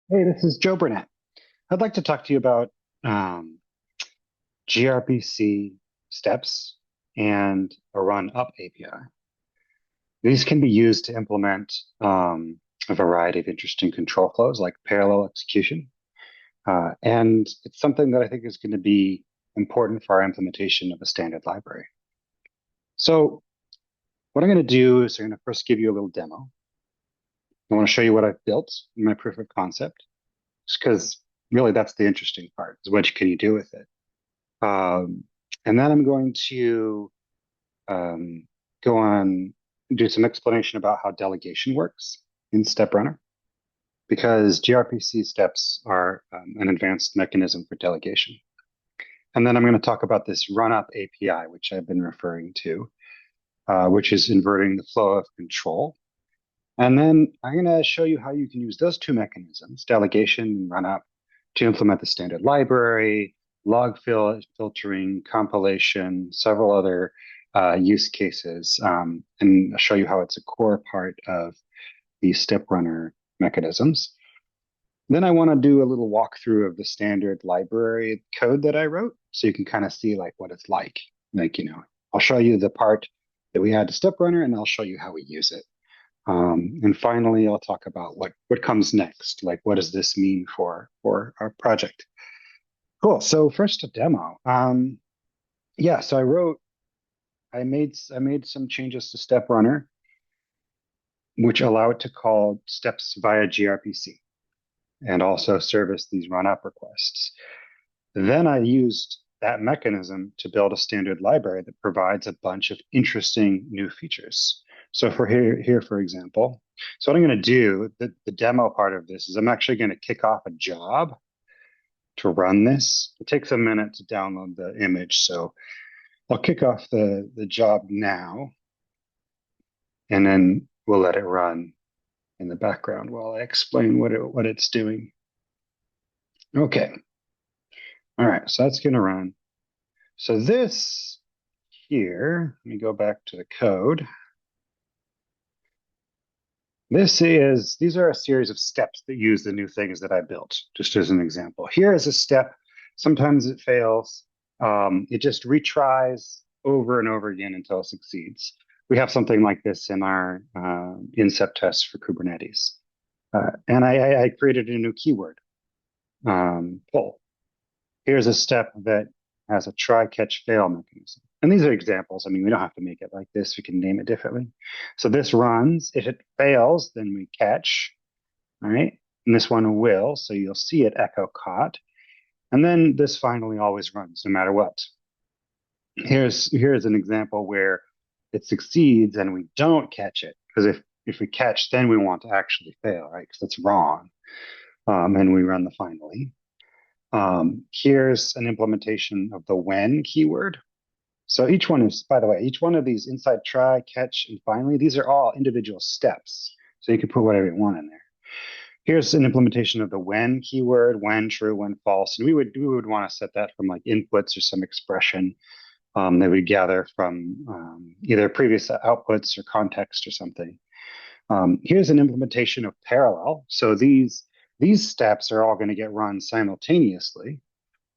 Hey, this is Joe Burnett. I'd like to talk to you about um, gRPC steps and a run up API. These can be used to implement a variety of interesting control flows like parallel execution. And it's something that I think is going to be important for our implementation of a standard library. So what I'm going to do is I'm going to first give you a little demo. I want to show you what I've built in my proof of concept, because really that's the interesting part, is what can you do with it. Um, and then I'm going to um, go on do some explanation about how delegation works in Step Runner, because gRPC steps are an advanced mechanism for delegation. And then I'm going to talk about this run up API, which I've been referring to, which is inverting the flow of control. And then I'm going to show you how you can use those two mechanisms, delegation and run up, to implement the standard library, filtering, compilation, several other use cases, and I'll show you how it's a core part of the step runner mechanisms. Then I want to do a little walkthrough of the standard library code that I wrote, so you can kind of see like what it's like. I'll show you the part that we add to step runner, and I'll show you how we use it. And finally, I'll talk about what comes next. Like, what does this mean for our project? Cool. So first, a demo. Yeah. So I made some changes to Step Runner, which allow it to call steps via gRPC and also service these run up requests. Then I used that mechanism to build a standard library that provides a bunch of interesting new features. So for here, for example, so what I'm going to do, the demo part of this is I'm actually going to kick off a job to run this. It takes a minute to download the image. So I'll kick off the job now, and then we'll let it run in the background while I explain what it's doing. Okay. All right. So that's going to run. So this here, let me go back to the code. These are a series of steps that use the new things that I built, just as an example. Here is a step. Sometimes it fails. It just retries over and over again until it succeeds. We have something like this in our incept test for Kubernetes. And I created a new keyword, pull. Here's a step that has a try, catch, fail mechanism. And these are examples. I mean, we don't have to make it like this. We can name it differently. So this runs. If it fails, then we catch. All right. And this one will. So you'll see it echo caught. And then this finally always runs no matter what. Here's an example where it succeeds and we don't catch it. Because if we catch, then we want to actually fail, right? Because that's wrong. And we run the finally. Here's an implementation of the when keyword. So each one is, by the way, each one of these inside try, catch, and finally, these are all individual steps. So you can put whatever you want in there. Here's an implementation of the when keyword, when true, when false. And we would want to set that from like inputs or some expression that we gather from either previous outputs or context or something. Here's an implementation of parallel. So these steps are all going to get run simultaneously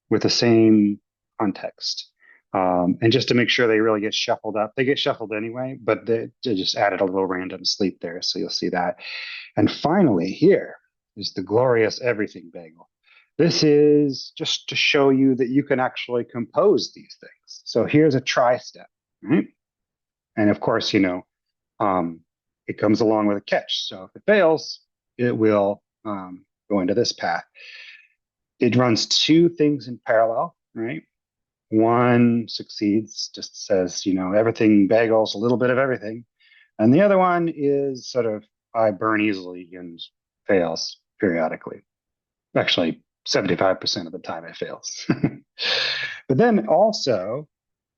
with the same context. And just to make sure they really get shuffled up, they get shuffled anyway, but they just added a little random sleep there. So you'll see that. And finally, here is the glorious everything bagel. This is just to show you that you can actually compose these things. So here's a try step, right? And of course, um, it comes along with a catch. So if it fails, it will go into this path. It runs two things in parallel, right? One succeeds, just says, everything bagels, a little bit of everything. And the other one is sort of, I burn easily and fails periodically. Actually, 75% of the time it fails. But then also,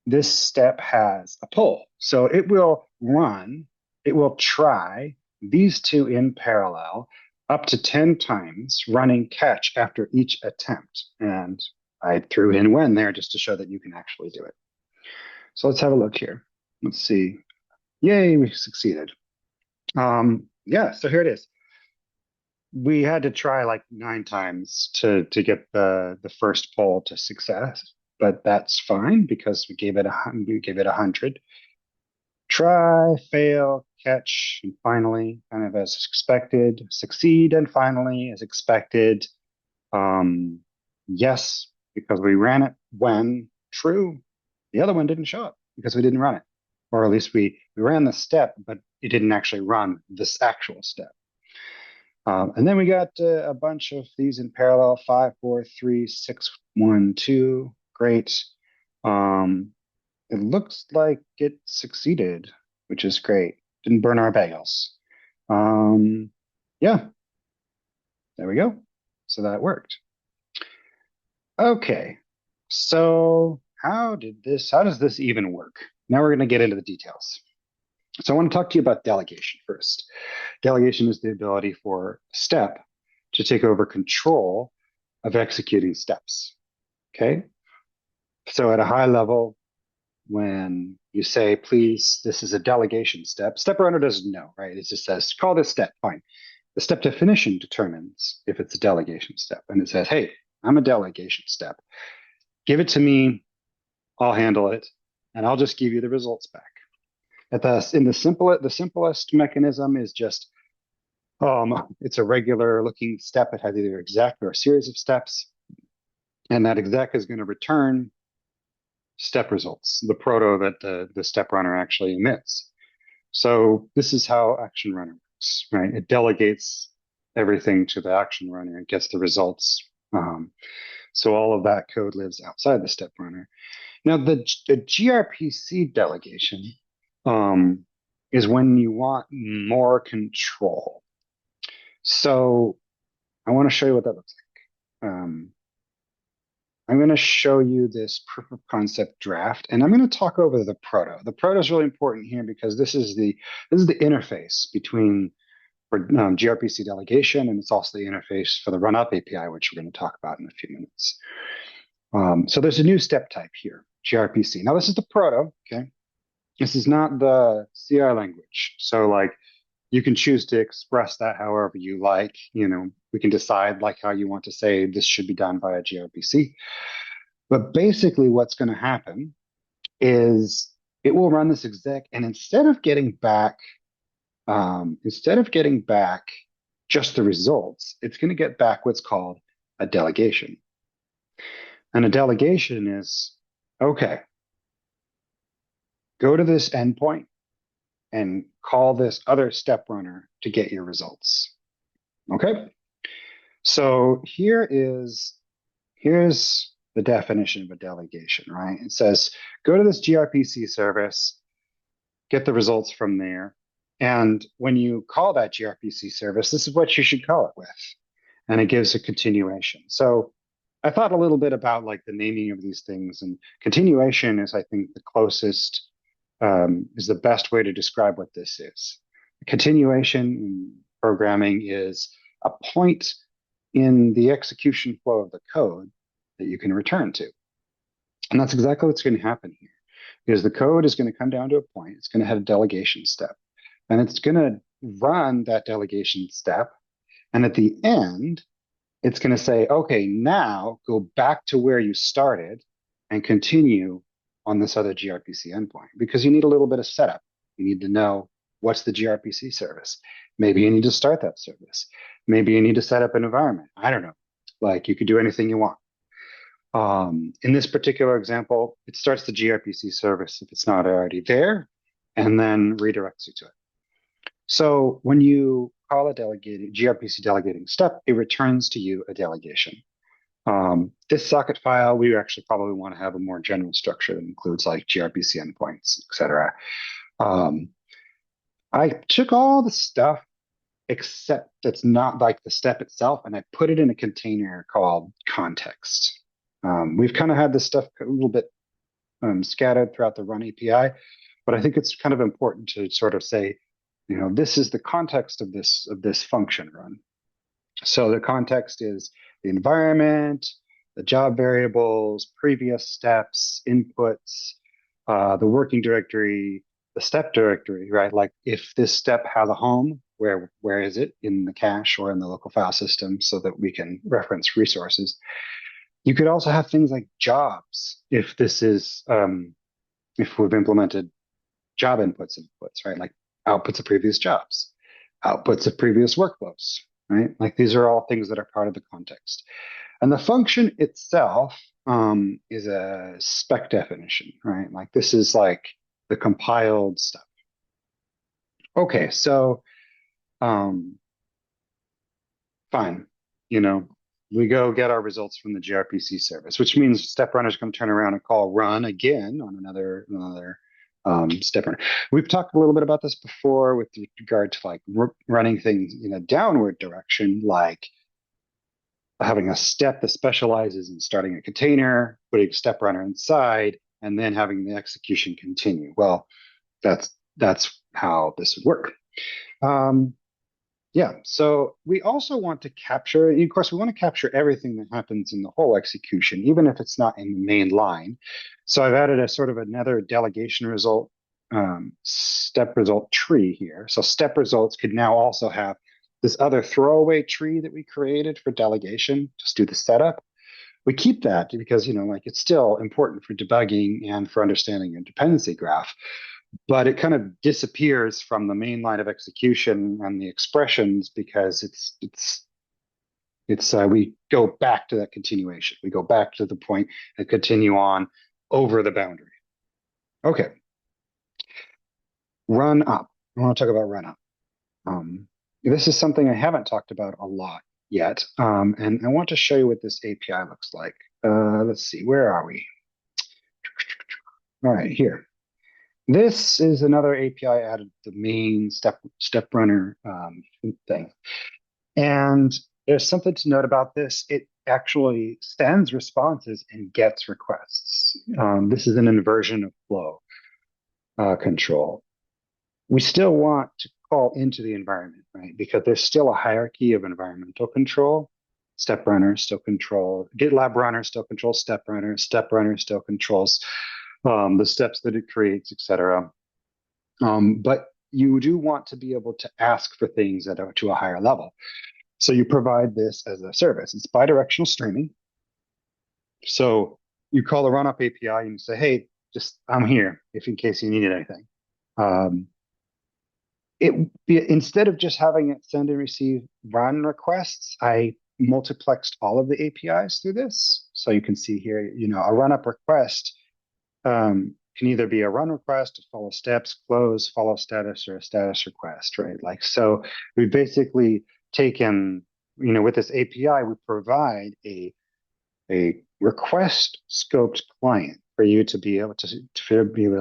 this step has a pull. So it will try these two in parallel up to 10 times, running catch after each attempt. And I threw in when there just to show that you can actually do it. So let's have a look here. Let's see. Yay, we succeeded. Yeah, so here it is. we had to try like 9 times to get the first poll to success, but that's fine because we gave it 100. Try, fail, catch, and finally, kind of as expected, succeed, and finally, as expected. Um, yes, because we ran it when true. The other one didn't show up because we didn't run it, or at least we ran the step, but it didn't actually run this actual step. And then we got a bunch of these in parallel: 5, 4, 3, 6, 1, 2. Great. Um, it looks like it succeeded, which is great. Didn't burn our bagels. Um, yeah, there we go. So that worked. Okay. So how does this even work? Now we're going to get into the details. So I want to talk to you about delegation first. Delegation is the ability for a step to take over control of executing steps. Okay. So at a high level, when you say, please, this is a delegation step, step runner doesn't know, right? It just says, call this step. Fine. The step definition determines if it's a delegation step. And it says, hey, I'm a delegation step. Give it to me. I'll handle it. And I'll just give you the results back. The simplest mechanism is just it's a regular looking step. It has either exec or a series of steps, and that exec is going to return step results, the proto that the step runner actually emits. So this is how action runner works, right? It delegates everything to the action runner and gets the results. So all of that code lives outside the step runner. Now the gRPC delegation um, is when you want more control. So I want to show you what that looks like. I'm going to show you this proof of concept draft, and I'm going to talk over the proto. The proto is really important here because this is the interface between gRPC delegation, and it's also the interface for the runup API, which we're going to talk about in a few minutes. So there's a new step type here, gRPC. Now this is the proto. Okay, this is not the CI language. So like you can choose to express that however you like. We can decide like how you want to say this should be done via gRPC. But basically, what's going to happen is it will run this exec, and instead of getting back just the results, it's going to get back what's called a delegation. And a delegation is okay. Go to this endpoint and call this other step runner to get your results. Okay. So here's the definition of a delegation, right? It says go to this gRPC service, get the results from there. And when you call that gRPC service, this is what you should call it with. And it gives a continuation. So I thought a little bit about like the naming of these things, and continuation is, I think, the closest, is the best way to describe what this is. Continuation in programming is a point in the execution flow of the code that you can return to. And that's exactly what's going to happen here, because the code is going to come down to a point. It's going to have a delegation step, and it's going to run that delegation step. And at the end, it's going to say, okay, now go back to where you started and continue on this other gRPC endpoint, because you need a little bit of setup. You need to know what's the gRPC service. Maybe you need to start that service. Maybe you need to set up an environment. I don't know. Like you could do anything you want. In this particular example, it starts the gRPC service if it's not already there, and then redirects you to it. So when you call a gRPC delegating step, it returns to you a delegation. This socket file, we actually probably want to have a more general structure that includes like gRPC endpoints, etc. I took all the stuff except that's not like the step itself, and I put it in a container called context. We've kind of had this stuff a little bit scattered throughout the run API, but I think it's kind of important to sort of say, this is the context of this function run. So the context is the environment, the job variables, previous steps, inputs, the working directory, the step directory, right? Like if this step has a home, where is it in the cache or in the local file system so that we can reference resources. You could also have things like jobs if this is if we've implemented job inputs and inputs, right? Like outputs of previous jobs, outputs of previous workflows, right? Like these are all things that are part of the context. And the function itself is a spec definition, right? Like this is like the compiled stuff. Okay, so um, fine. You know, we go get our results from the gRPC service, which means step runners can turn around and call run again on another step runner. We've talked a little bit about this before with regard to like running things in a downward direction, like having a step that specializes in starting a container, putting a step runner inside, and then having the execution continue. Well, that's how this would work. Um, yeah, so we also want to capture, of course, we want to capture everything that happens in the whole execution, even if it's not in the main line. So I've added a sort of another delegation result, step result tree here. So step results could now also have this other throwaway tree that we created for delegation, just do the setup. We keep that because, like it's still important for debugging and for understanding your dependency graph, but it kind of disappears from the main line of execution and the expressions because it's we go back to that continuation. We go back to the point and continue on over the boundary. Okay. Run up. I want to talk about run up. This is something I haven't talked about a lot yet. And I want to show you what this API looks like. Let's see, where are we? All right, here. This is another API added to the main step runner thing. And there's something to note about this. It actually sends responses and gets requests. This is an inversion of flow control. We still want to call into the environment, right? Because there's still a hierarchy of environmental control. Step runner still control, GitLab runner still controls step runner still controls the steps that it creates, etc. But you do want to be able to ask for things to a higher level. So you provide this as a service. It's bidirectional streaming. So you call the runup API and say, hey, I'm here if in case you needed anything. Instead of just having it send and receive run requests, I multiplexed all of the APIs through this. So you can see here, a run up request can either be a run request, a follow steps, close, follow status, or a status request, right? Like, so we basically taken, with this API, we provide a request scoped client for you to be able to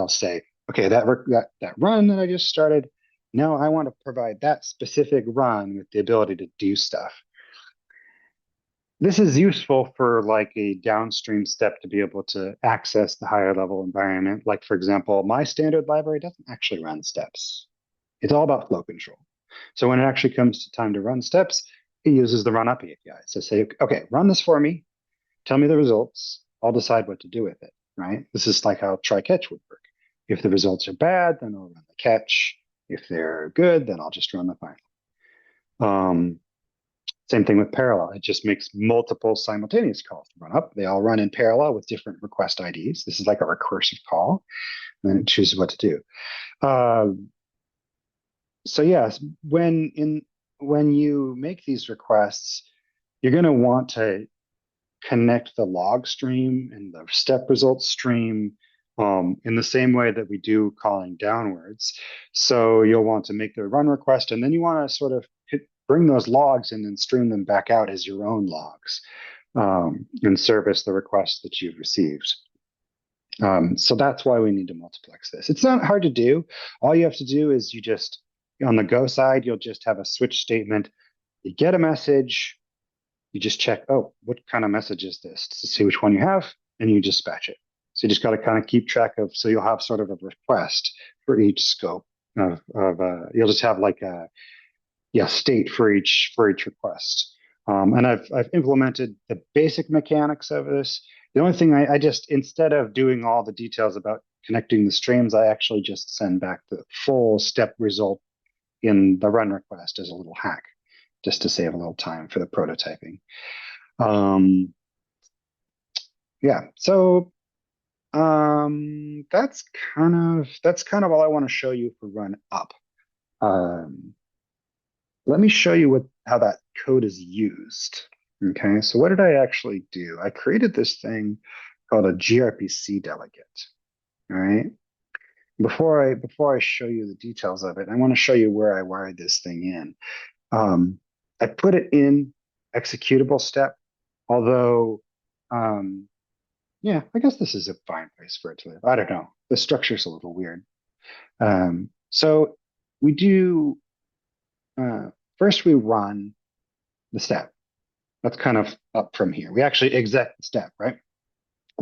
say, okay, that run that I just started, now I want to provide that specific run with the ability to do stuff. This is useful for like a downstream step to be able to access the higher level environment. Like, for example, my standard library doesn't actually run steps. It's all about flow control. So when it actually comes to time to run steps, it uses the run up API. So say, okay, run this for me. Tell me the results. I'll decide what to do with it, right? This is like how try catch would work. If the results are bad, then I'll run the catch. If they're good, then I'll just run the final. Same thing with parallel. It just makes multiple simultaneous calls to run up. They all run in parallel with different request IDs. This is like a recursive call, and then it chooses what to do. So yes, when you make these requests, you're going to want to connect the log stream and the step results stream in the same way that we do calling downwards. So you'll want to make the run request, and then you want to sort of bring those logs in and stream them back out as your own logs and service the requests that you've received. So that's why we need to multiplex this. It's not hard to do. All you have to do is you just, on the go side, you'll just have a switch statement. You get a message, you just check, oh, what kind of message is this to see which one you have, and you dispatch it. So you just got to kind of keep track of, so you'll have sort of a request for each scope you'll just have like a state for each request. And I've implemented the basic mechanics of this. The only thing I just, instead of doing all the details about connecting the streams, I actually just send back the full step result in the run request as a little hack, just to save a little time for the prototyping. Um, yeah, so that's kind of all I want to show you for run up. Um, Let me show you how that code is used. Okay, so what did I actually do? I created this thing called a gRPC delegate. All right. Before I show you the details of it, I want to show you where I wired this thing in. I put it in executable step, although yeah, I guess this is a fine place for it to live. I don't know. The structure's a little weird. So we do first we run the step. That's kind of up from here. We actually exec the step, right?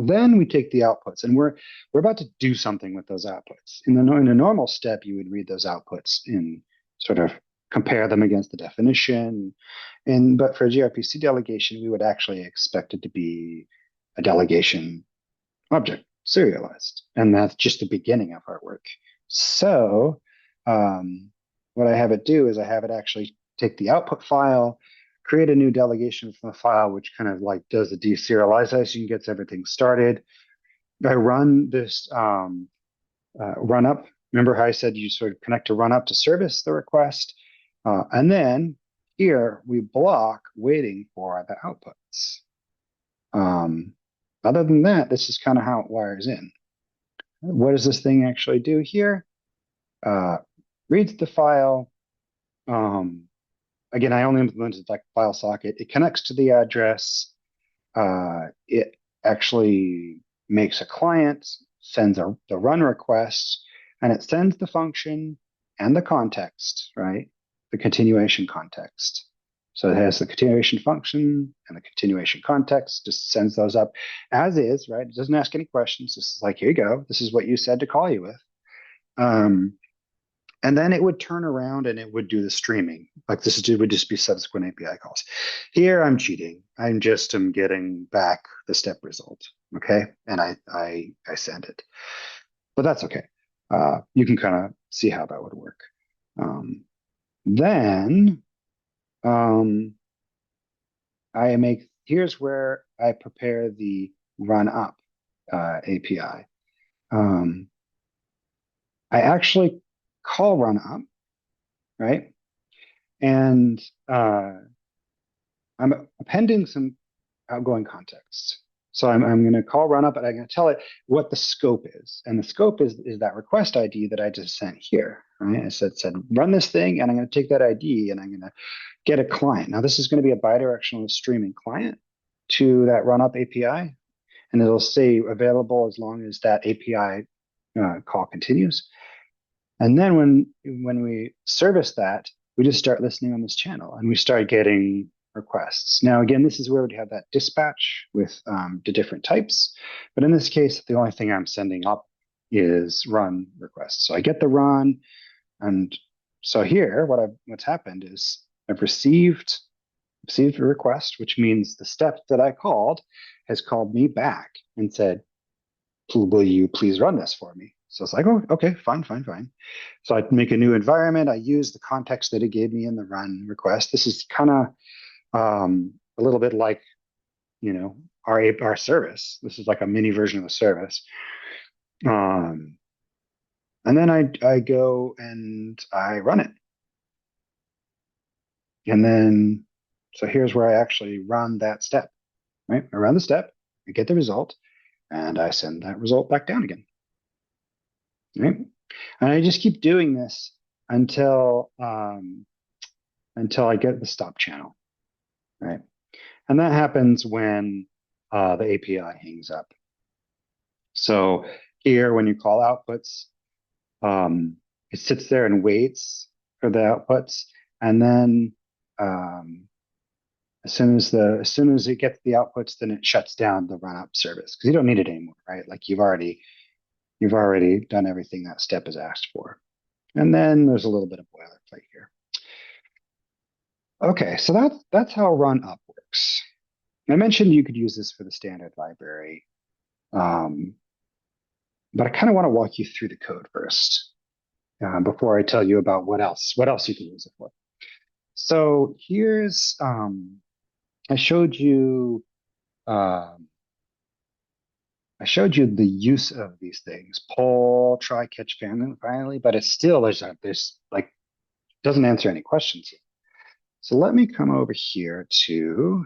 Then we take the outputs, and we're about to do something with those outputs. In a normal step, you would read those outputs and sort of compare them against the definition. But for a gRPC delegation, we would actually expect it to be a delegation object, serialized, and that's just the beginning of our work. So what I have it do is I have it actually take the output file, create a new delegation from the file, which kind of like does the deserialization, gets everything started. I run this run up. Remember how I said you sort of connect to run up to service the request? And then here we block waiting for the outputs. Other than that, this is kind of how it wires in. What does this thing actually do here? Reads the file. Again, I only implemented like file socket. It connects to the address. It actually makes a client, sends the run request, and it sends the function and the context, right? The continuation context. So it has the continuation function and the continuation context, just sends those up as is, right? It doesn't ask any questions. This is like, here you go. This is what you said to call you with. And then it would turn around and it would do the streaming. Like would just be subsequent API calls. Here I'm cheating. I'm getting back the step result. Okay. And I send it. But that's okay. You can kind of see how that would work. Then here's where I prepare the run up API. I actually call run up, right? And I'm appending some outgoing context. So I'm going to call run up and I'm going to tell it what the scope is. And the scope is that request ID that I just sent here, right? I said run this thing and I'm going to take that ID and I'm going to get a client. Now this is going to be a bidirectional streaming client to that run up API. And it'll say available as long as that API call continues. And then when we service that, we just start listening on this channel and we start getting requests. Now, again, this is where we'd have that dispatch with the different types. But in this case, the only thing I'm sending up is run requests. So I get the run. And so here, what's happened is I've received a request, which means the step that I called has called me back and said, will you please run this for me? So it's like, oh, okay, fine. So I make a new environment. I use the context that it gave me in the run request. This is kind of a little bit like, our service. This is like a mini version of the service. And then I go and I run it. And then, so here's where I actually run that step, right? I run the step, I get the result, and I send that result back down again. Right? And I just keep doing this until I get the stop channel, right? And that happens when the API hangs up. So here, when you call outputs, it sits there and waits for the outputs, and then as soon as it gets the outputs, then it shuts down the run up service because you don't need it anymore, right? Like you've already done everything that step is asked for. And then there's a little bit of boilerplate here. Okay, so that's how run up works. I mentioned you could use this for the standard library, but I kind of want to walk you through the code first. before I tell you about what else you can use it for. So here's, I showed you, um, I showed you the use of these things, poll, try, catch, finally, but it's still, there's like, doesn't answer any questions yet. So let me come over here to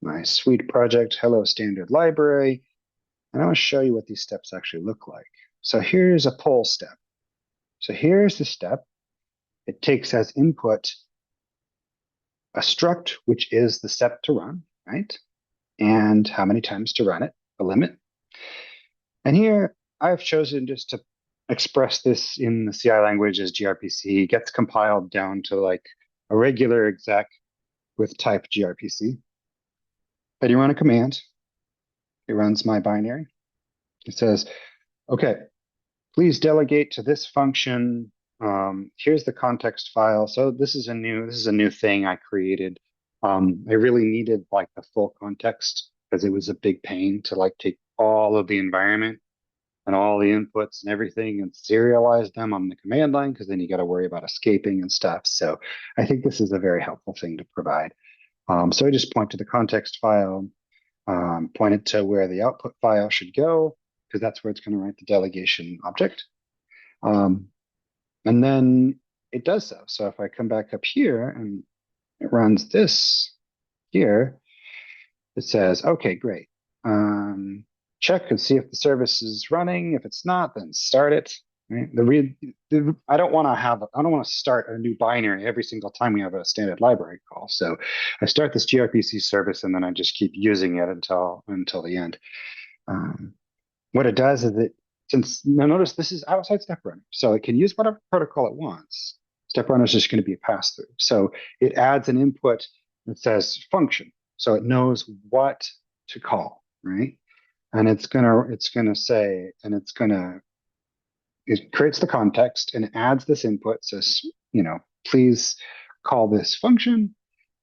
my sweet project, Hello Standard Library, and I want to show you what these steps actually look like. So here's a poll step. So here's the step. It takes as input a struct, which is the step to run, right? And how many times to run it, a limit. And here I've chosen just to express this in the CI language as gRPC. It gets compiled down to like a regular exec with type gRPC. Then you run a command. It runs my binary. It says, okay, please delegate to this function. Here's the context file. So this is a new thing I created. I really needed like the full context because it was a big pain to like take all of the environment and all the inputs and everything and serialize them on the command line because then you got to worry about escaping and stuff. So I think this is a very helpful thing to provide. So I just point to the context file, point it to where the output file should go because that's where it's going to write the delegation object. Um, and then it does so. So if I come back up here and it runs this here, it says, okay, great. Check and see if the service is running. If it's not, then start it. Right? I don't want to start a new binary every single time we have a standard library call. So I start this gRPC service and then I just keep using it until the end. Um, what it does is now notice this is outside step runner, so it can use whatever protocol it wants. Step runner is just going to be a pass through. So it adds an input that says function. So it knows what to call, right? And it creates the context and adds this input, says, please call this function.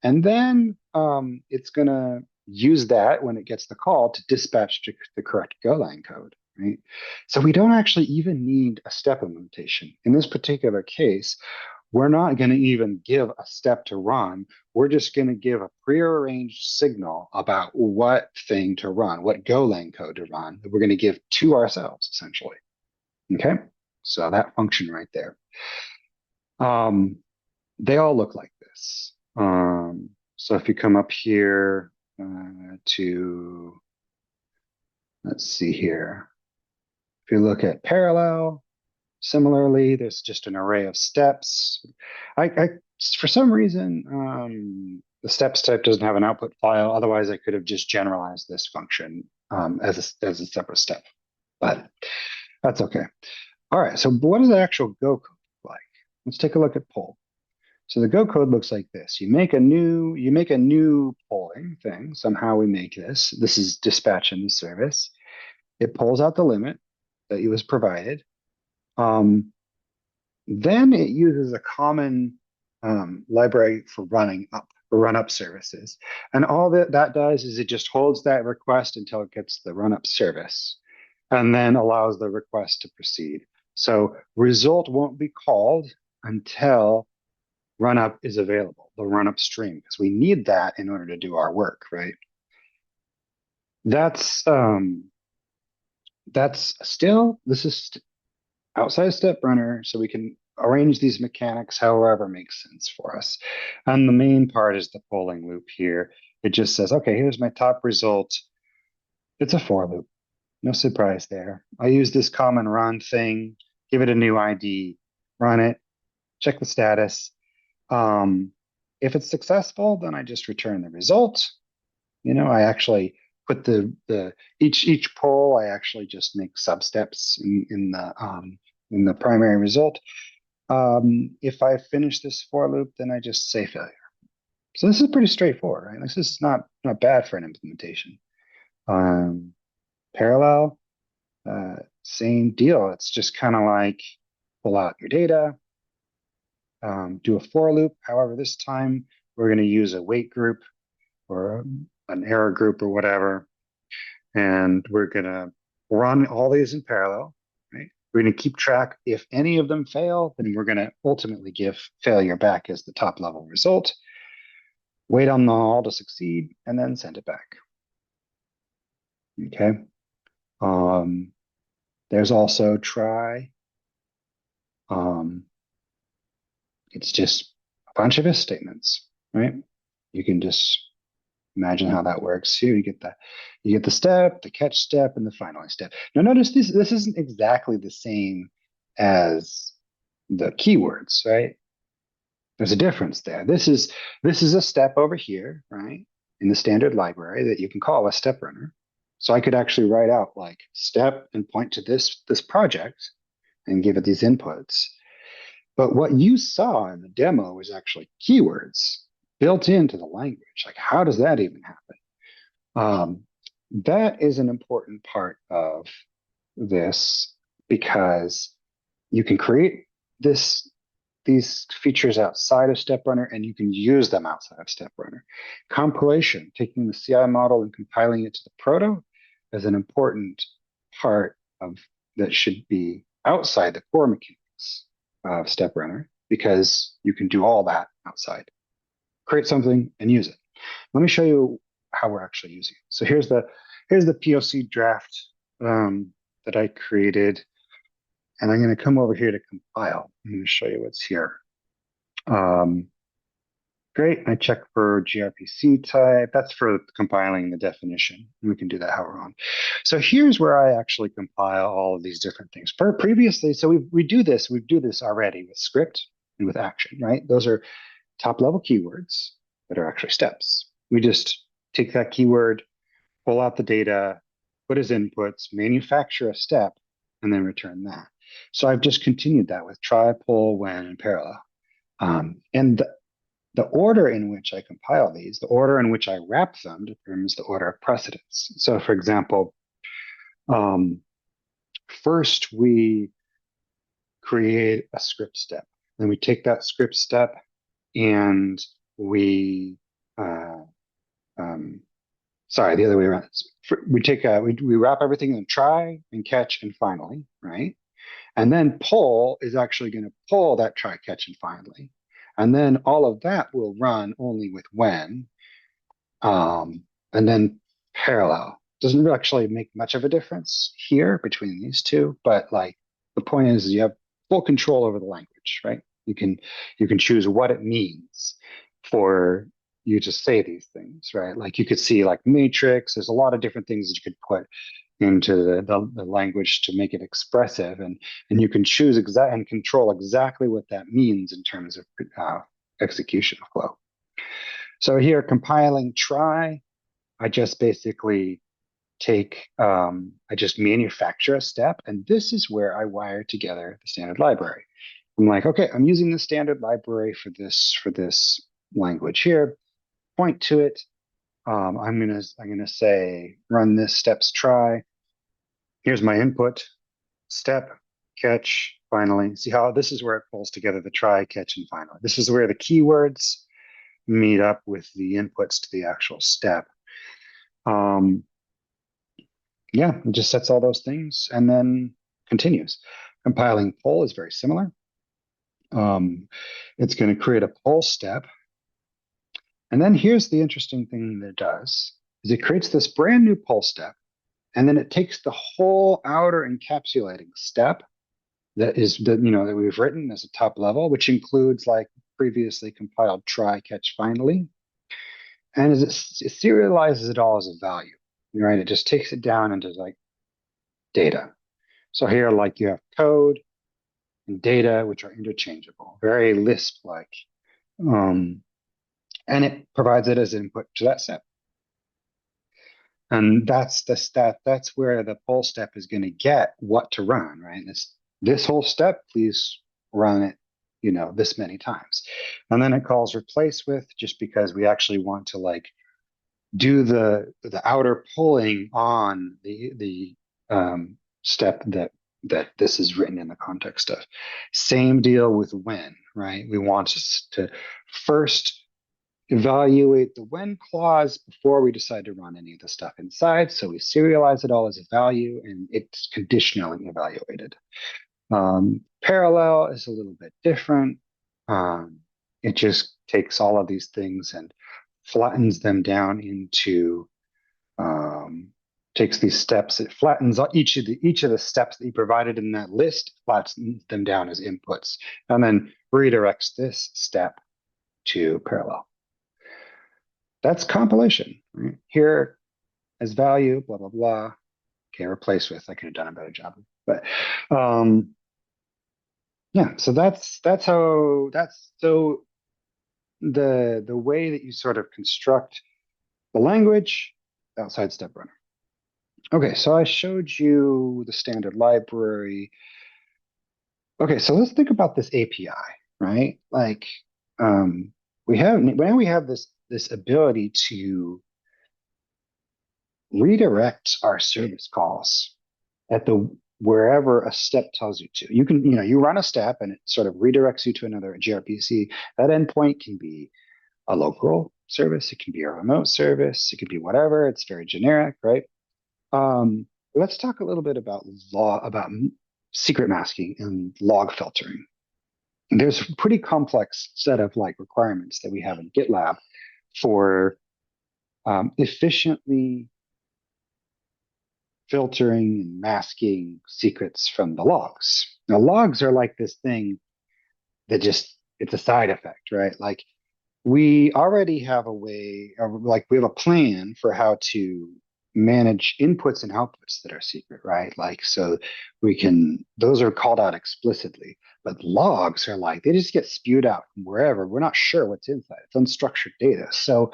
And then it's going to use that when it gets the call to dispatch to the correct Golang code, right? So we don't actually even need a step implementation. In this particular case, we're not going to even give a step to run. We're just going to give a prearranged signal about what thing to run, what Golang code to run that we're going to give to ourselves, essentially. Okay? So that function right there. They all look like this. So if you come up here let's see here. If you look at parallel, similarly, there's just an array of steps. For some reason, the steps type doesn't have an output file. Otherwise, I could have just generalized this function as a separate step, but that's okay. All right, so what does the actual Go code look like? Let's take a look at poll. So the Go code looks like this. You make a new polling thing. Somehow we make this. This is dispatch in the service. It pulls out the limit that was provided. Then it uses a common library for run up services. And all that does is it just holds that request until it gets the run up service and then allows the request to proceed. So result won't be called until run up is available, the run up stream, because we need that in order to do our work, right? This is outside step runner, so we can arrange these mechanics however makes sense for us. And the main part is the polling loop here. It just says, okay, here's my top result. It's a for loop. No surprise there. I use this common run thing, give it a new ID, run it, check the status. If it's successful, then I just return the result. I actually put each poll, I actually just make sub steps in the primary result. If I finish this for loop, then I just say failure. So this is pretty straightforward, right? This is not bad for an implementation. Parallel, same deal. It's just kind of like pull out your data, do a for loop. However, this time we're going to use a wait group or an error group or whatever. And we're going to run all these in parallel, right? We're going to keep track. If any of them fail, then we're going to ultimately give failure back as the top level result. Wait on them all to succeed, and then send it back. Okay. There's also try. It's just a bunch of if statements, right? You can just imagine how that works. Here you get the step, the catch step, and the finally step. Now notice this isn't exactly the same as the keywords, right? There's a difference there. This is a step over here, right? In the standard library that you can call a step runner. So I could actually write out like step and point to this project and give it these inputs. But what you saw in the demo was actually keywords built into the language. Like, how does that even happen? That is an important part of this because you can create these features outside of StepRunner and you can use them outside of StepRunner. Compilation, taking the CI model and compiling it to the proto, is an important part of that should be outside the core mechanics of StepRunner because you can do all that outside. Create something and use it. Let me show you how we're actually using it. So here's the POC draft that I created, and I'm going to come over here to compile. I'm going to show you what's here. Great. I check for gRPC type. That's for compiling the definition. We can do that how we're on. So here's where I actually compile all of these different things. Previously, so we do this already with script and with action, right? Those are top level keywords that are actually steps. We just take that keyword, pull out the data, put as inputs, manufacture a step, and then return that. So I've just continued that with try, pull, when, and parallel. And the order in which I compile these, the order in which I wrap them determines the order of precedence. So for example, first we create a script step. Then we take that script step and we sorry, the other way around. We wrap everything in try and catch and finally, right? And then pull is actually going to pull that try, catch, and finally. And then all of that will run only with when. And then parallel. Doesn't really actually make much of a difference here between these two, but like the point is you have full control over the language, right? You can choose what it means for you to say these things, right? Like you could see like matrix, there's a lot of different things that you could put into the language to make it expressive, and you can choose exact and control exactly what that means in terms of execution flow. So here, compiling try, I just basically I just manufacture a step, and this is where I wire together the standard library. I'm like, okay, I'm using the standard library for this language here. Point to it. I'm gonna say run this steps try. Here's my input, step, catch, finally. See how this is where it pulls together the try, catch, and finally. This is where the keywords meet up with the inputs to the actual step. Yeah, it just sets all those things and then continues. Compiling pull is very similar. It's going to create a pull step. And then here's the interesting thing that it does is it creates this brand new pull step. And then it takes the whole outer encapsulating step that we've written as a top level, which includes like previously compiled try, catch, finally. And as it serializes it all as a value, right? It just takes it down into like data. So here, like you have code and data, which are interchangeable, very Lisp-like. And it provides it as input to that step. And that's where the pull step is going to get what to run, right? This whole step, please run it, this many times. And then it calls replace with just because we actually want to like do the outer pulling on the step that this is written in the context of. Same deal with when, right? We want to first evaluate the when clause before we decide to run any of the stuff inside. So we serialize it all as a value and it's conditionally evaluated. Parallel is a little bit different. It just takes all of these things and flattens them down into um, takes these steps. It flattens each of the steps that you provided in that list, flattens them down as inputs, and then redirects this step to parallel. That's compilation. Right? Here as value, blah blah blah. Okay, replace with. I could have done a better job, but yeah. So that's how that's so the way that you sort of construct the language outside step runner. Okay, so I showed you the standard library. Okay, so let's think about this API, right? Like, we have this ability to redirect our service calls at the wherever a step tells you to. You can, you run a step and it sort of redirects you to another gRPC. That endpoint can be a local service, it can be a remote service, it could be whatever. It's very generic, right? Let's talk a little bit about secret masking and log filtering. There's a pretty complex set of like requirements that we have in GitLab for efficiently filtering and masking secrets from the logs. Now, logs are like this thing that just it's a side effect, right? Like we already have a way, or like we have a plan for how to manage inputs and outputs that are secret, right? Like, so those are called out explicitly, but logs are like, they just get spewed out from wherever. We're not sure what's inside. It's unstructured data. So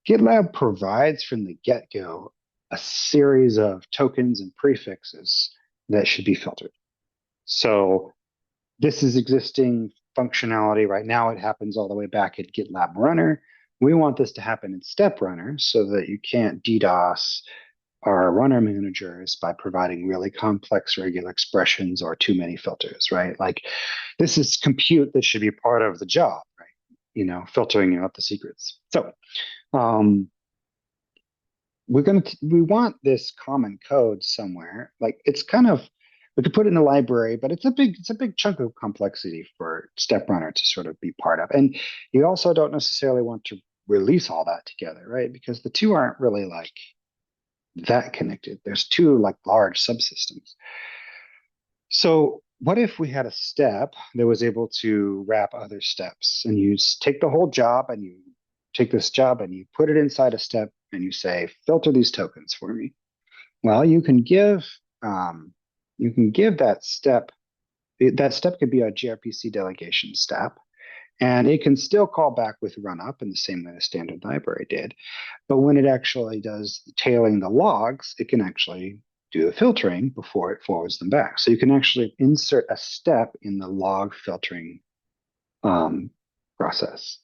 GitLab provides from the get-go a series of tokens and prefixes that should be filtered. So this is existing functionality right now. It happens all the way back at GitLab Runner. We want this to happen in Step Runner so that you can't DDoS our runner managers by providing really complex regular expressions or too many filters, right? Like this is compute that should be part of the job, right? Filtering out the secrets. So um, we want this common code somewhere. Like it's kind of we could put it in the library, but it's a big chunk of complexity for StepRunner to sort of be part of. And you also don't necessarily want to release all that together, right? Because the two aren't really like that connected. There's two like large subsystems. So what if we had a step that was able to wrap other steps and you take the whole job and you take this job and you put it inside a step and you say, filter these tokens for me. Well, you can give that step could be a gRPC delegation step, and it can still call back with run up in the same way the standard library did. But when it actually does tailing the logs, it can actually do the filtering before it forwards them back. So you can actually insert a step in the log filtering process.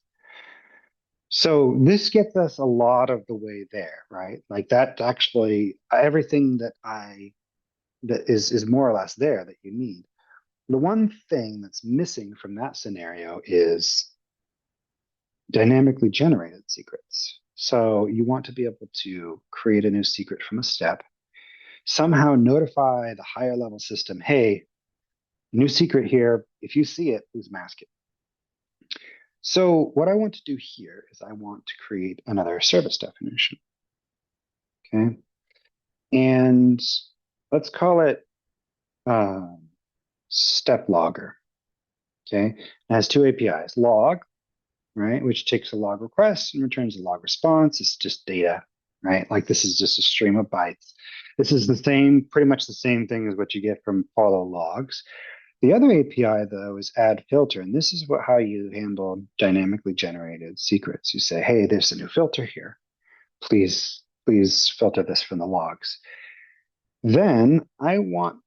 So this gets us a lot of the way there, right? Like that actually everything that is more or less there that you need. The one thing that's missing from that scenario is dynamically generated secrets. So you want to be able to create a new secret from a step, somehow notify the higher level system, hey, new secret here. If you see it, please mask it. So what I want to do here is I want to create another service definition. Okay. And let's call it step logger. Okay. It has two APIs, log, right, which takes a log request and returns a log response. It's just data, right? Like this is just a stream of bytes. This is pretty much the same thing as what you get from follow logs. The other API though is add filter, and this is how you handle dynamically generated secrets. You say, hey, there's a new filter here. Please filter this from the logs. Then I want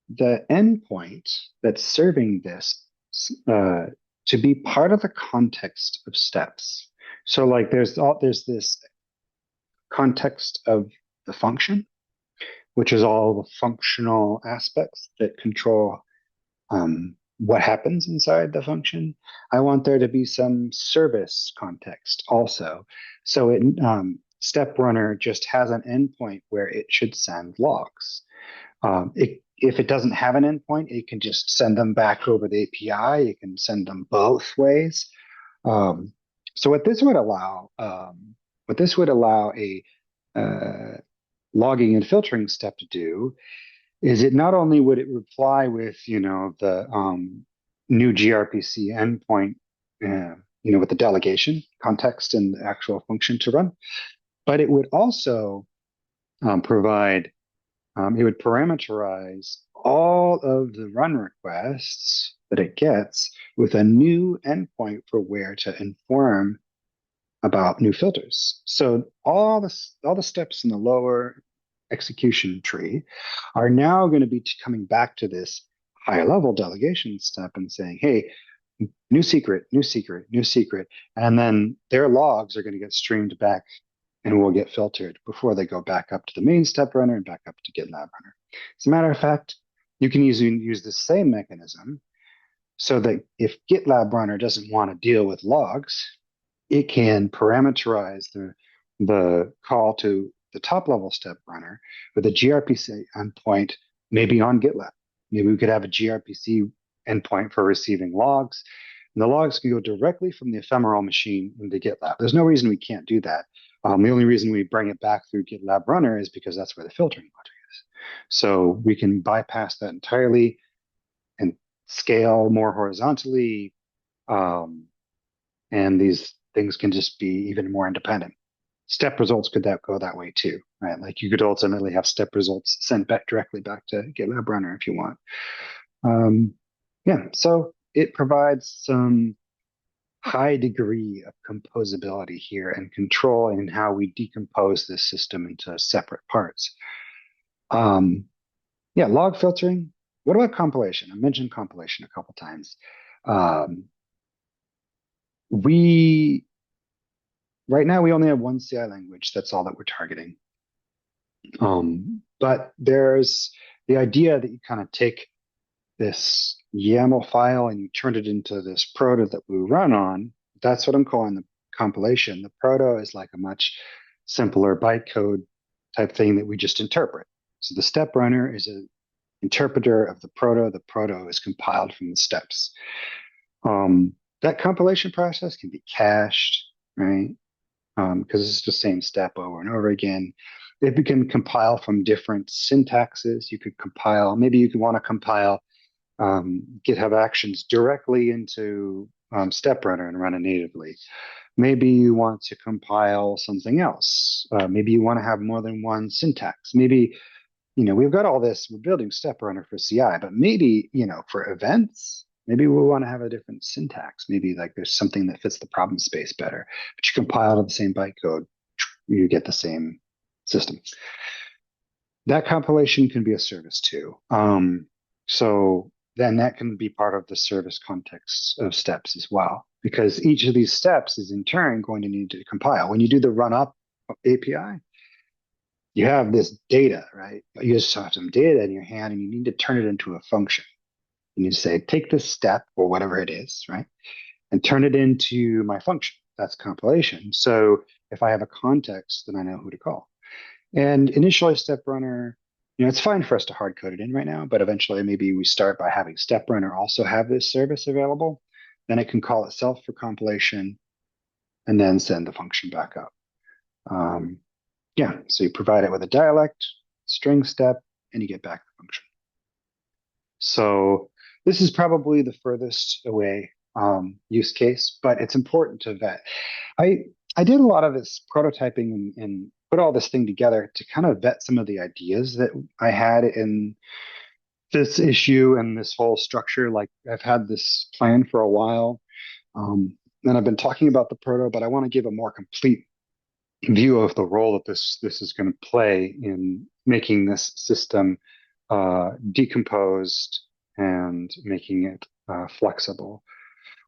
the endpoint that's serving this to be part of the context of steps. So like there's this context of the function, which is all the functional aspects that control what happens inside the function. I want there to be some service context also. So step runner just has an endpoint where it should send logs. if it doesn't have an endpoint, it can just send them back over the API. It can send them both ways. Um, so what this would allow a uh, logging and filtering step to do is it not only would it reply with, the new gRPC endpoint, with the delegation context and the actual function to run, but it would also provide, it would parameterize all of the run requests that it gets with a new endpoint for where to inform about new filters. So all the steps in the lower execution tree are now going to be coming back to this higher level delegation step and saying, hey, new secret, new secret, new secret. And then their logs are going to get streamed back and will get filtered before they go back up to the main step runner and back up to GitLab runner. As a matter of fact, you can use the same mechanism so that if GitLab runner doesn't want to deal with logs, it can parameterize the call to the top level step runner with a gRPC endpoint, maybe on GitLab. Maybe we could have a gRPC endpoint for receiving logs, and the logs can go directly from the ephemeral machine into GitLab. There's no reason we can't do that. The only reason we bring it back through GitLab runner is because that's where the filtering logic is. So we can bypass that entirely and scale more horizontally. And these things can just be even more independent. Step results could go that way too, right? Like you could ultimately have step results sent back directly back to GitLab runner if you want. Yeah, so it provides some high degree of composability here and control in how we decompose this system into separate parts. Yeah, log filtering. What about compilation? I mentioned compilation a couple times. Um, we Right now we only have one CI language. That's all that we're targeting. But there's the idea that you kind of take this YAML file and you turn it into this proto that we run on. That's what I'm calling the compilation. The proto is like a much simpler bytecode type thing that we just interpret. So the step runner is an interpreter of the proto. The proto is compiled from the steps. That compilation process can be cached, right? Because it's the same step over and over again. If you can compile from different syntaxes, you could compile, maybe you could want to compile GitHub Actions directly into StepRunner and run it natively. Maybe you want to compile something else. Maybe you want to have more than one syntax. Maybe, we've got all this, we're building StepRunner for CI, but maybe, for events, maybe we want to have a different syntax. Maybe like there's something that fits the problem space better, but you compile to the same bytecode, you get the same system. That compilation can be a service too. So then that can be part of the service context of steps as well, because each of these steps is in turn going to need to compile. When you do the run up API, you have this data, right? You just have some data in your hand and you need to turn it into a function. And you say, take this step or whatever it is, right? And turn it into my function. That's compilation. So if I have a context, then I know who to call. And initially, StepRunner, it's fine for us to hard code it in right now, but eventually maybe we start by having StepRunner also have this service available. Then it can call itself for compilation and then send the function back up. Yeah, so you provide it with a dialect, string step, and you get back the function. So this is probably the furthest away use case, but it's important to vet. I did a lot of this prototyping and put all this thing together to kind of vet some of the ideas that I had in this issue and this whole structure. Like I've had this plan for a while, and I've been talking about the proto, but I want to give a more complete view of the role that this is going to play in making this system decomposed and making it flexible.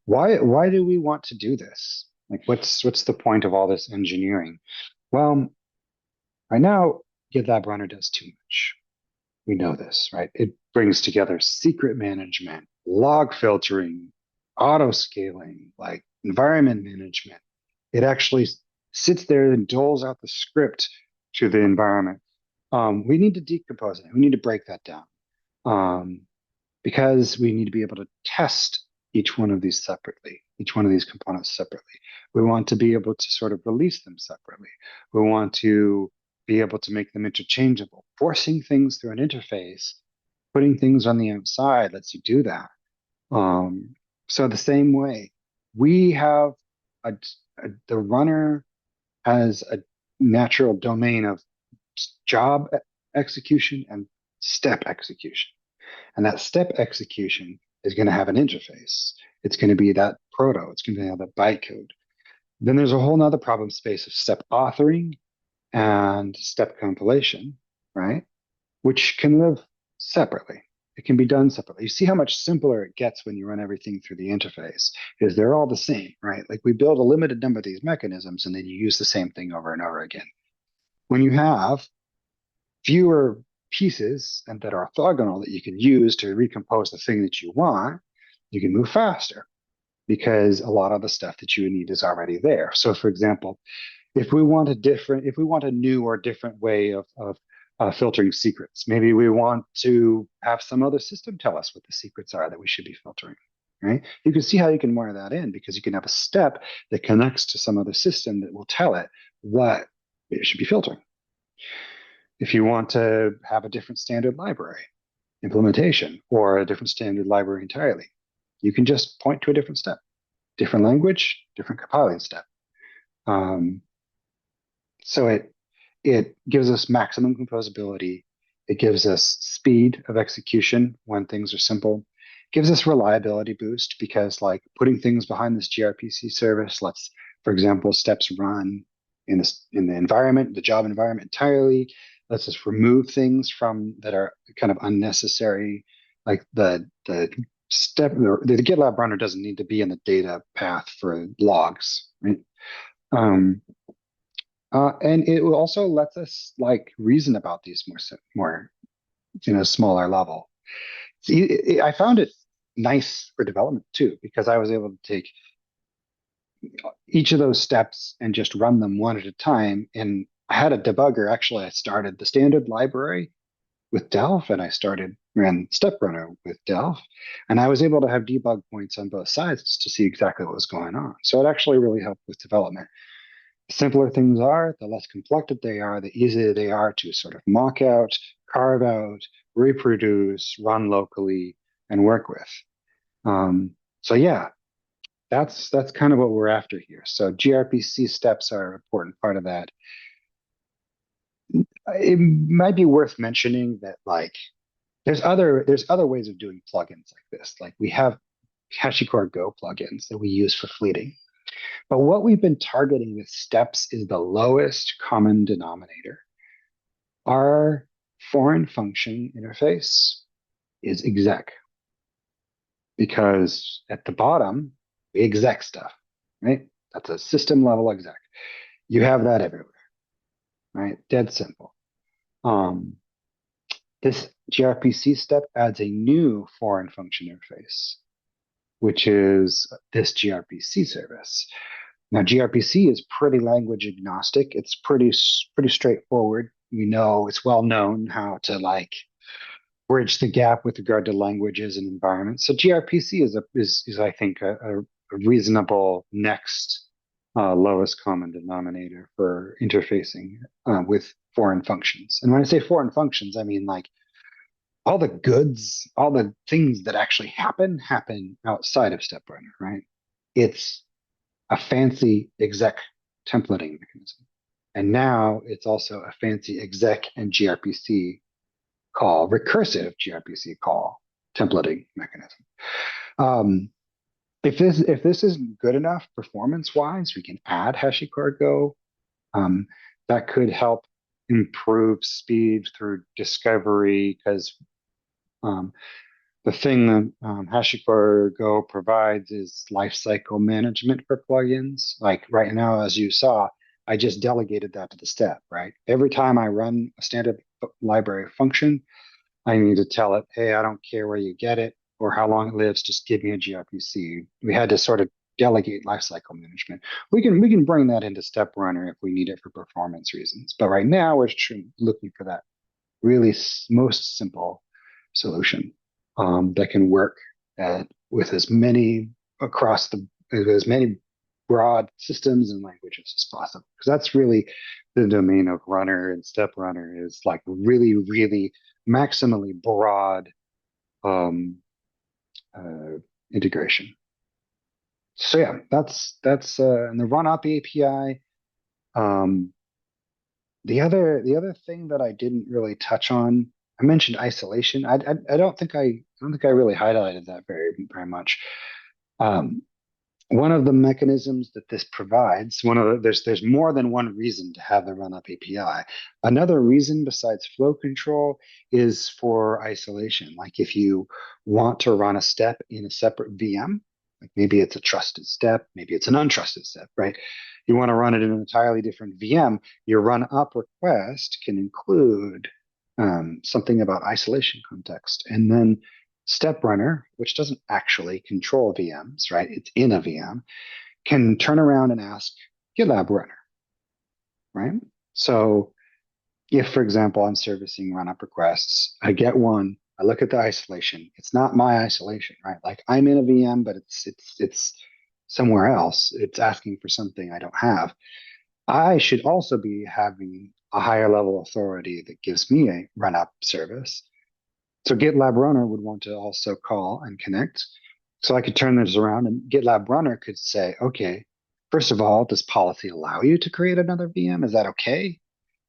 Why do we want to do this? Like, what's the point of all this engineering? Well, right now, GitLab Runner does too much. We know this, right? It brings together secret management, log filtering, auto scaling, like environment management. It actually sits there and doles out the script to the environment. We need to decompose it. We need to break that down. um, because we need to be able to test each one of these separately, each one of these components separately. We want to be able to sort of release them separately. We want to be able to make them interchangeable. Forcing things through an interface, putting things on the outside lets you do that. Um, so the same way, we have the runner has a natural domain of job execution and step execution. And that step execution is going to have an interface. It's going to be that proto. It's going to have that bytecode. Then there's a whole nother problem space of step authoring and step compilation, right? Which can live separately. It can be done separately. You see how much simpler it gets when you run everything through the interface, because they're all the same, right? Like we build a limited number of these mechanisms and then you use the same thing over and over again. When you have fewer pieces and that are orthogonal that you can use to recompose the thing that you want, you can move faster because a lot of the stuff that you need is already there. So, for example, if we want a new or different way of filtering secrets, maybe we want to have some other system tell us what the secrets are that we should be filtering. Right? You can see how you can wire that in because you can have a step that connects to some other system that will tell it what it should be filtering. If you want to have a different standard library implementation or a different standard library entirely, you can just point to a different step, different language, different compiling step. Um, so it gives us maximum composability. It gives us speed of execution when things are simple. It gives us reliability boost because like putting things behind this gRPC service lets, for example, steps run in the environment, the job environment entirely. Lets us remove things from that are kind of unnecessary, like the step the GitLab runner doesn't need to be in the data path for logs, right? Um, and it also lets us like reason about these more smaller level. See, I found it nice for development too because I was able to take each of those steps and just run them one at a time. And I had a debugger. Actually, I started the standard library with Delph and I ran Step Runner with Delph. And I was able to have debug points on both sides just to see exactly what was going on. So it actually really helped with development. The simpler things are, the less complex they are, the easier they are to sort of mock out, carve out, reproduce, run locally, and work with. So yeah, that's kind of what we're after here. So gRPC steps are an important part of that. It might be worth mentioning that like there's other ways of doing plugins like this. Like we have HashiCorp Go plugins that we use for fleeting. But what we've been targeting with steps is the lowest common denominator. Our foreign function interface is exec because at the bottom, we exec stuff, right? That's a system level exec. You have that everywhere, right? Dead simple. Um, this gRPC step adds a new foreign function interface, which is this gRPC service. Now, gRPC is pretty language agnostic. It's pretty straightforward. We know it's well known how to like bridge the gap with regard to languages and environments. So gRPC is I think a reasonable next lowest common denominator for interfacing with foreign functions. And when I say foreign functions, I mean like all the goods, all the things that actually happen outside of StepRunner, right? It's a fancy exec templating mechanism. And now it's also a fancy exec and gRPC call, recursive gRPC call templating mechanism. Um, if this isn't good enough performance wise, we can add HashiCorp Go. Um, that could help improve speed through discovery because um, the thing that HashiCorp Go provides is lifecycle management for plugins. Like right now, as you saw, I just delegated that to the step, right? Every time I run a standard library function, I need to tell it, hey, I don't care where you get it or how long it lives, just give me a gRPC. We had to sort of delegate lifecycle management. We can bring that into Step Runner if we need it for performance reasons. But right now, we're looking for that really most simple solution that can work with as many across the as many broad systems and languages as possible. Because that's really the domain of runner and step runner is like really, really maximally broad um, uh, integration. So yeah, that's and the run up API. Um, the other thing that I didn't really touch on, I mentioned isolation. I don't think I really highlighted that very much. Um, One of the mechanisms that this provides, there's more than one reason to have the run-up API. Another reason besides flow control is for isolation. Like if you want to run a step in a separate VM, like maybe it's a trusted step, maybe it's an untrusted step, right? You want to run it in an entirely different VM, your run-up request can include something about isolation context. And then Step Runner, which doesn't actually control VMs, right? It's in a VM, can turn around and ask GitLab Runner, right? So if, for example, I'm servicing run-up requests, I get one, I look at the isolation. It's not my isolation, right? Like I'm in a VM, but it's somewhere else. It's asking for something I don't have. I should also be having a higher level authority that gives me a run-up service. So GitLab Runner would want to also call and connect. So I could turn this around and GitLab Runner could say, okay, first of all, does policy allow you to create another VM? Is that okay?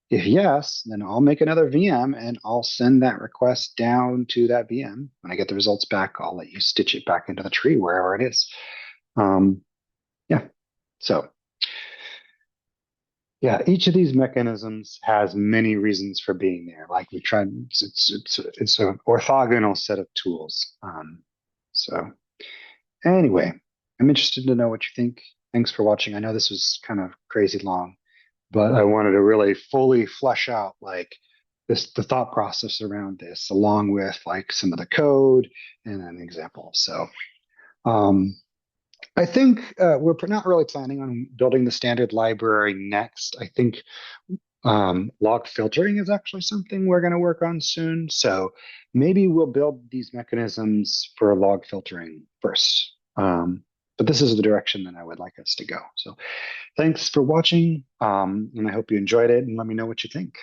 If yes, then I'll make another VM and I'll send that request down to that VM. When I get the results back, I'll let you stitch it back into the tree wherever it is. Um, yeah. So yeah, each of these mechanisms has many reasons for being there. Like we tried, it's an orthogonal set of tools. So anyway, I'm interested to know what you think. Thanks for watching. I know this was kind of crazy long, but I wanted to really fully flesh out like the thought process around this, along with like some of the code and an example. So um, I think we're not really planning on building the standard library next. I think log filtering is actually something we're going to work on soon. So maybe we'll build these mechanisms for log filtering first. But this is the direction that I would like us to go. So thanks for watching, and I hope you enjoyed it, and let me know what you think.